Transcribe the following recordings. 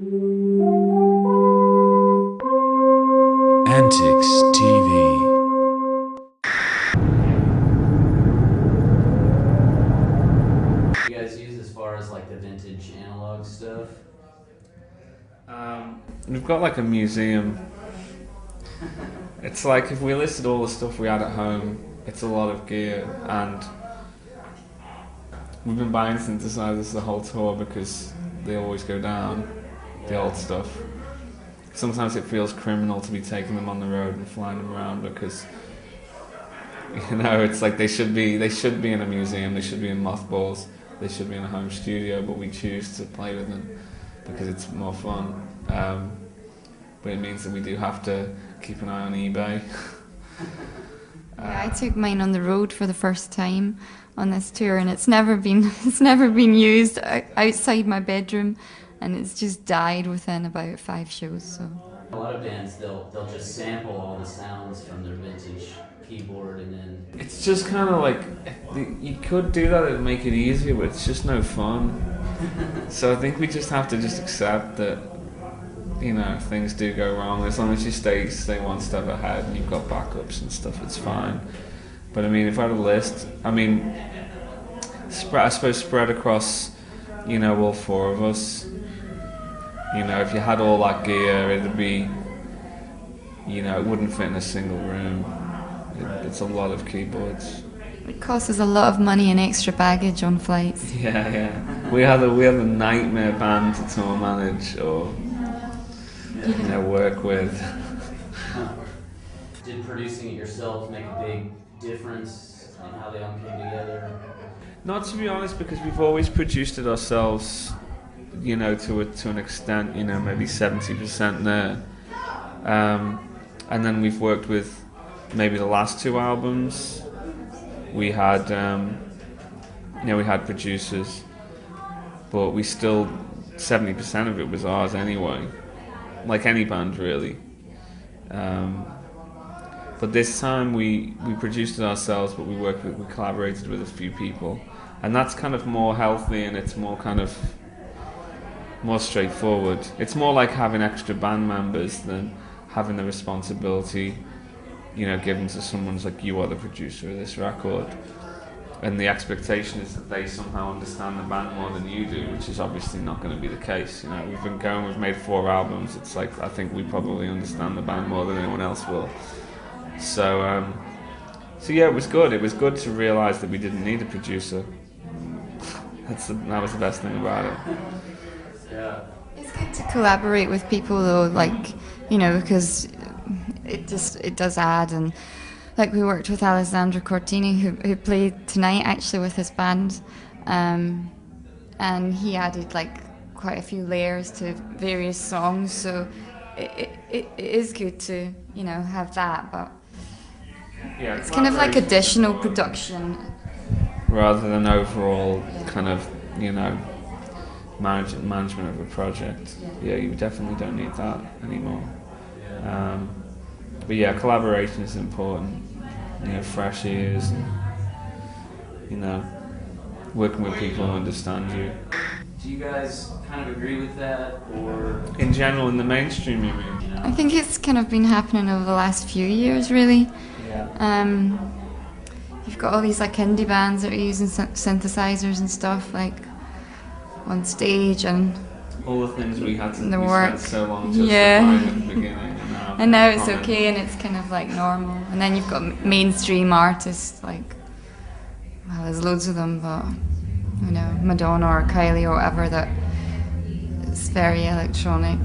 Antics TV. You guys use as far as like the vintage analog stuff? We've got like a museum. It's like if we listed all the stuff we had at home, it's a lot of gear, and we've been buying synthesizers the whole tour because they always go down, the old stuff. Sometimes it feels criminal to be taking them on the road and flying them around because, you know, it's like they should be in a museum, they should be in mothballs, they should be in a home studio, but we choose to play with them because it's more fun. But it means that we do have to keep an eye on eBay. Yeah, I took mine on the road for the first time on this tour, and it's never been used outside my bedroom, and it's just died within about 5 shows. So A lot of bands they'll just sample all the sounds from their vintage keyboard and then It's just kind of like, you could do that, it'd make it easier, but it's just no fun. So I think we just have to just accept that, you know, things do go wrong. As long as you stay one step ahead and you've got backups and stuff, it's fine. But I mean, if I had a list, I mean, I suppose spread across, you know, all 4 of us. You know, if you had all that gear, it'd be, you know, it wouldn't fit in a single room. It's a lot of keyboards. it costs us a lot of money and extra baggage on flights. Yeah. We had a nightmare band to tour manage or, you know, work with. did producing it yourself make a big difference in how they all came together? Not to be honest, because we've always produced it ourselves, you know, to an extent, you know, maybe 70% there. And then we've worked with maybe the last 2 albums. We had, you know, we had producers, but we still, 70% of it was ours anyway, like any band really. But this time we produced it ourselves, but we collaborated with a few people, and that's kind of more healthy and it's more kind of more straightforward. It's more like having extra band members than having the responsibility, you know, given to someone's like, you are the producer of this record, and the expectation is that they somehow understand the band more than you do, which is obviously not going to be the case. You know, we've made 4 albums. It's like, I think we probably understand the band more than anyone else will. So yeah, it was good. It was good to realise that we didn't need a producer. That was the best thing about it. Yeah. It's good to collaborate with people though, like, you know, because it does add. And like, we worked with Alessandro Cortini who played tonight actually with his band, and he added like quite a few layers to various songs, so it is good to, you know, have that, but Yeah, it's kind of like additional production rather than overall kind of, you know, management of a project. Yeah, you definitely don't need that anymore. But yeah, collaboration is important. You know, fresh ears, and, you know, working with people who understand you. Do you guys kind of agree with that, or In general, in the mainstream, you mean? you know? I think it's kind of been happening over the last few years, really. Yeah. You've got all these like indie bands that are using synthesizers and stuff like on stage, and All the things we had to The we work. spent so long Yeah. justifying at the beginning, and now it's comment. okay and it's kind of like normal. And then you've got mainstream artists like, well, there's loads of them, but you know, Madonna or Kylie or whatever, that it's very electronic,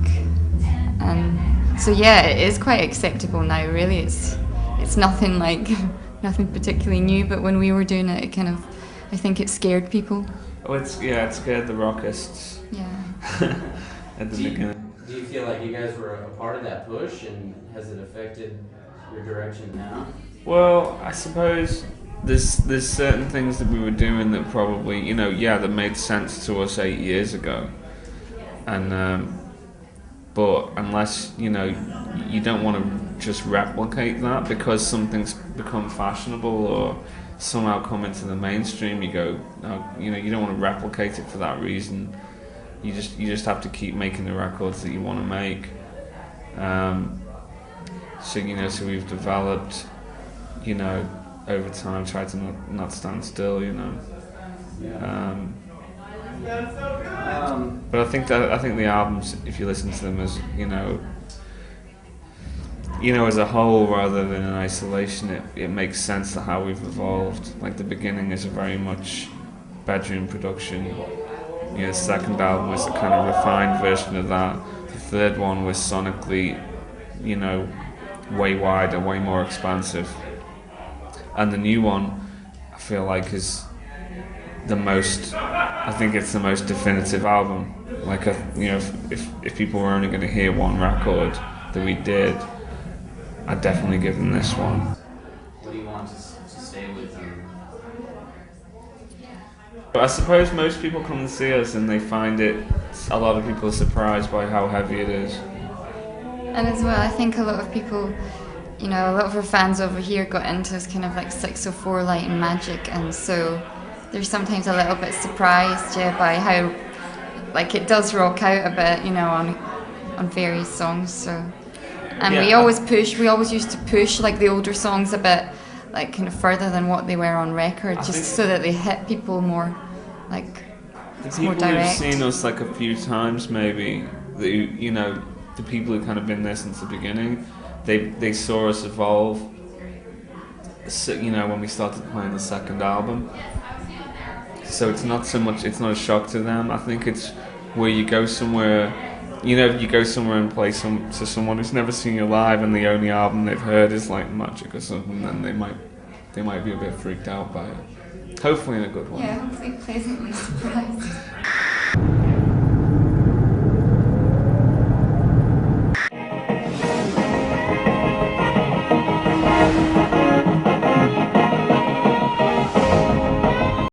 and so yeah, it is quite acceptable now. Really, it's nothing like nothing particularly new. But when we were doing it, it kind of, I think it scared people. Oh, it scared the rockists Yeah. at the Do you, beginning. do you feel like you guys were a part of that push, and has it affected your direction now? Well, I suppose there's certain things that we were doing that probably, you know, yeah, that made sense to us 8 years ago, and but unless, you know, you don't want to just replicate that because something's become fashionable or somehow come into the mainstream, you go, no, you know, you don't want to replicate it for that reason. You just have to keep making the records that you want to make. So we've developed, over time, tried to not stand still, But I think the albums, if you listen to them as as a whole rather than in isolation, it makes sense to how we've evolved. Like the beginning is a very much bedroom production. The second album was a kind of refined version of that. The third one was sonically, way wider, way more expansive. And the new one, I feel like, is I think it's the most definitive album. Like, if people were only going to hear one record that we did, I'd definitely give them this one. What do you want to stay with them? But I suppose most people come to see us and they find it, a lot of people are surprised by how heavy it is. And as well, I think a lot of people, a lot of our fans over here got into us kind of like 604 Light and Magic, and so they're sometimes a little bit surprised by how it does rock out a bit, on various songs. So, and we always used to push the older songs a bit kind of further than what they were on record, just so that they hit people more the more people direct. who've seen us a few times, maybe, the people who've kind of been there since the beginning, they saw us evolve. So, when we started playing the second album. So it's not a shock to them. I think it's where you go somewhere, you go somewhere and play to someone who's never seen you live, and the only album they've heard is Magic or something, then they might be a bit freaked out by it. Hopefully in a good way. Yeah, hopefully pleasantly surprised.